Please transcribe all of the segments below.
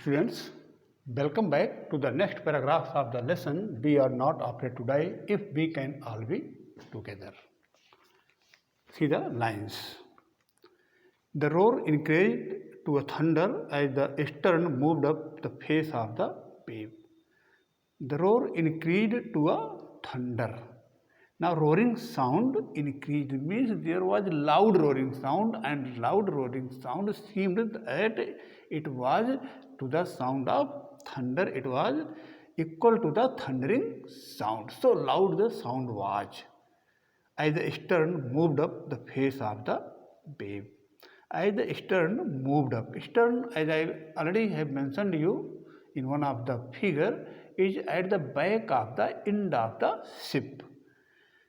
Students, welcome back to the next paragraph of the lesson. We are not afraid to die if we can all be together. See the lines. The roar increased to a thunder as the stern moved up the face of the wave. The roar increased to a thunder. Now roaring sound increased means there was loud roaring sound, and loud roaring sound seemed that it was to the sound of thunder. It was equal to the thundering sound. So loud the sound was. As the stern moved up the face of the wave. As the stern moved up. Stern, as I already have mentioned you in one of the figure, is at the back of the end of the ship.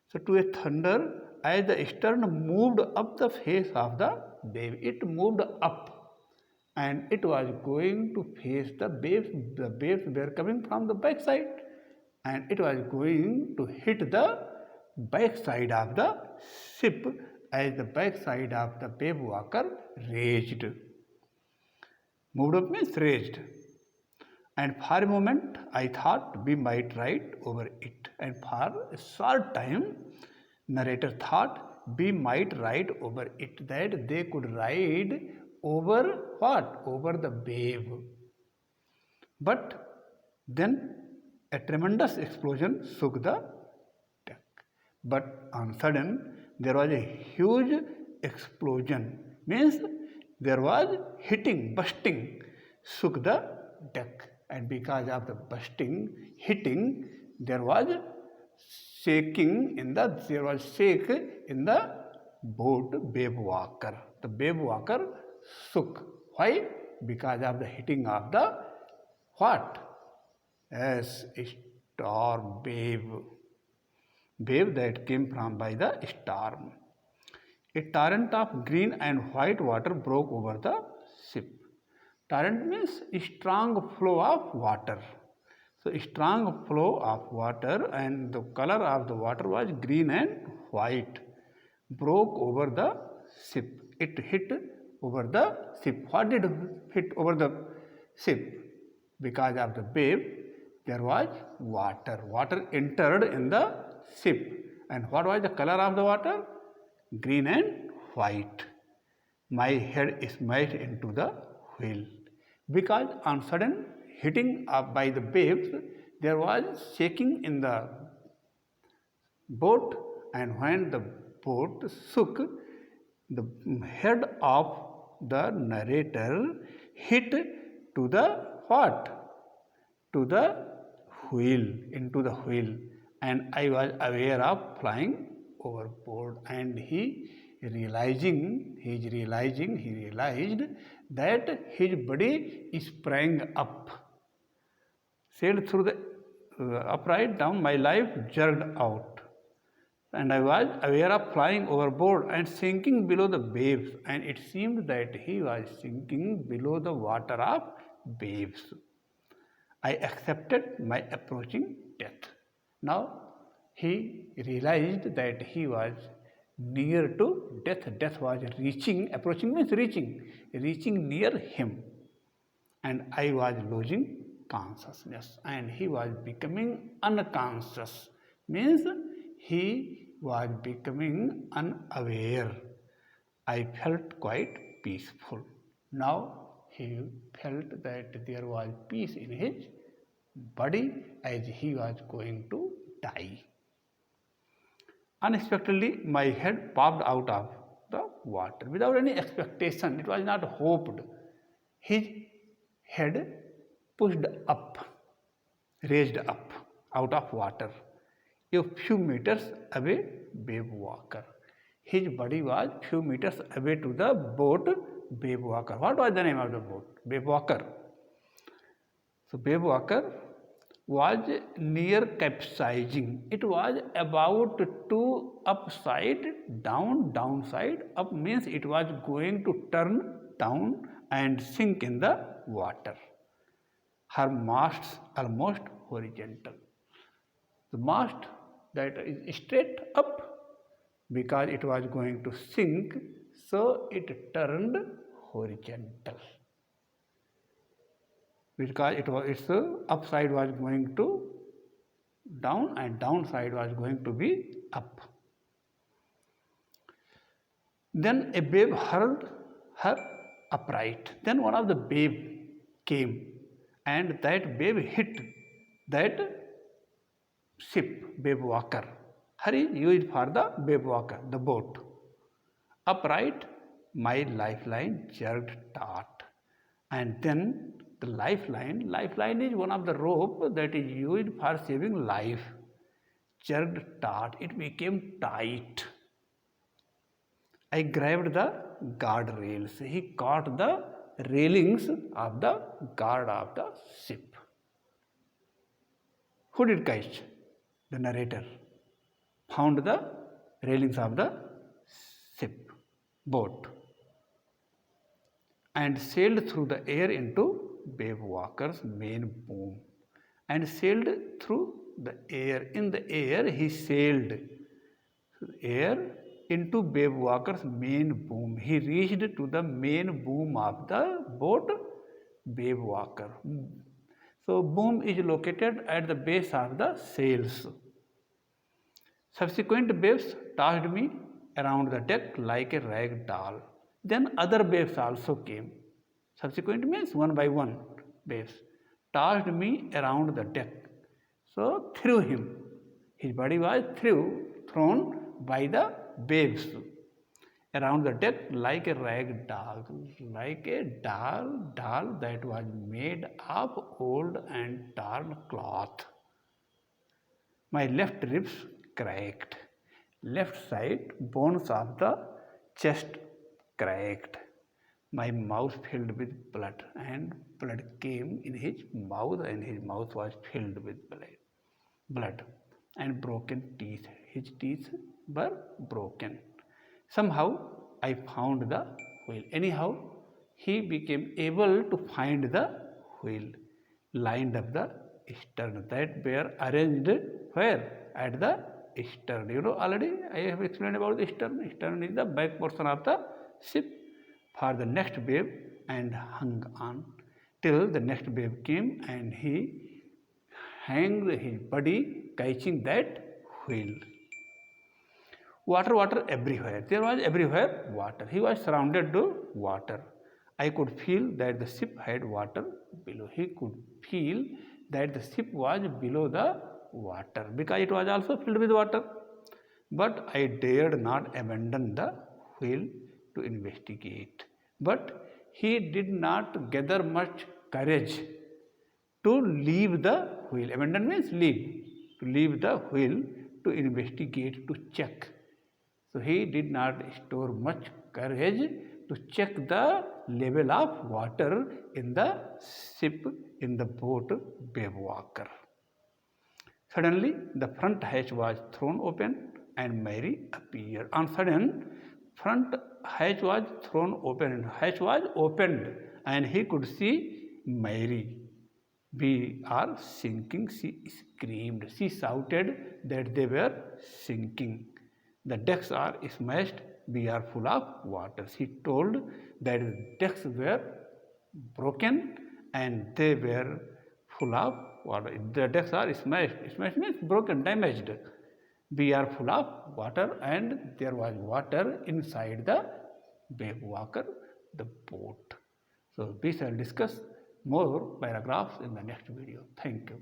So to a thunder, as the stern moved up the face of the wave, it moved up and it was going to face the waves. The waves were coming from the back side and it was going to hit the back side of the ship as the back side of the wave walker raised. Moved up means raised. And for a moment I thought we might ride over it. And for a short time, narrator thought we might ride over it, that they could ride over what? Over the wave. But then a tremendous explosion shook the deck. But on sudden there was a huge explosion, means there was hitting, bursting, shook the deck. And because of the bursting, hitting, there was shake in the boat wave walker. The wave walker shook. Why? Because of the hitting of the what? Yes, storm wave. Wave that came from by the storm. A torrent of green and white water broke over the ship. Torrent means a strong flow of water. So a strong flow of water, and the color of the water was green and white. Broke over the ship. It hit over the ship. What did hit over the ship? Because of the wave, there was water. Water entered in the ship. And what was the color of the water? Green and white. My head smashed into the wheel. Because on sudden hitting up by the waves, there was shaking in the boat, and when the boat shook, the head of the narrator hit to the what? To the wheel, into the wheel, and I was aware of flying overboard. And he realized that his body sprang up. Sailed through the upright down, my life jerked out. And I was aware of flying overboard and sinking below the waves. And it seemed that he was sinking below the water of waves. I accepted my approaching death. Now he realized that he was near to death. Death was reaching, approaching means reaching near him. And I was losing consciousness, and he was becoming unconscious, means he was becoming unaware. I felt quite peaceful. Now he felt that there was peace in his body as he was going to die. Unexpectedly, my head popped out of the water without any expectation. It was not hoped. His head pushed up, raised up out of water, a few meters away, wave walker. His body was few meters away to the boat, wave walker. What was the name of the boat? Wave walker. So wave walker was near capsizing. It was about to upside down, downside up means it was going to turn down and sink in the water. Her masts almost horizontal. The mast that is straight up because it was going to sink, so it turned horizontal. because its upside was going to down and downside was going to be up. Then a wave hurled her upright. Then one of the wave came, and that wave hit that ship, wave walker. Her is used for the wave walker, the boat. Upright, my lifeline jerked taut. And then the lifeline is one of the rope that is used for saving life. Jerked taut, it became tight. I grabbed the guardrails. He caught the railings of the guard of the ship. Who did catch? The narrator found the railings of the ship, boat, and sailed through the air into wave walker's main boom. And sailed through the air. In the air, he sailed through the air into wave walker's main boom. He reached to the main boom of the boat, wave walker. So boom is located at the base of the sails. Subsequent waves tossed me around the deck like a rag doll. Then other waves also came. Subsequent means one by one waves tossed me around the deck. So threw him. His body was thrown by the waves around the deck like a rag doll, like a doll that was made of old and torn cloth. My left ribs cracked, left side bones of the chest cracked. My mouth filled with blood, and blood came in his mouth, and his mouth was filled with blood and broken teeth. His teeth were broken. Somehow I found the wheel. Anyhow, he became able to find the wheel lined up the stern that were arranged where? At the stern. You know, already I have explained about the stern. Stern is the back portion of the ship for the next wave, and hung on till the next wave came, and he hanged his body catching that wheel. Water everywhere. There was everywhere water. He was surrounded by water. I could feel that the ship had water below. He could feel that the ship was below the water because it was also filled with water. But I dared not abandon the wheel to investigate. But he did not gather much courage to leave the wheel. Abandon means leave. To leave the wheel to investigate, to check. So he did not store much courage to check the level of water in the ship, in the boat, wave walker. Suddenly, the front hatch was thrown open and Mary appeared. On sudden, front hatch was thrown open and hatch was opened, and he could see Mary. We are sinking, she screamed. She shouted that they were sinking. The decks are smashed, we are full of water. She told that the decks were broken and they were full of water. The decks are smashed. Smashed means broken, damaged. We are full of water, and there was water inside the wave walker, the boat. So we shall discuss more paragraphs in the next video. Thank you.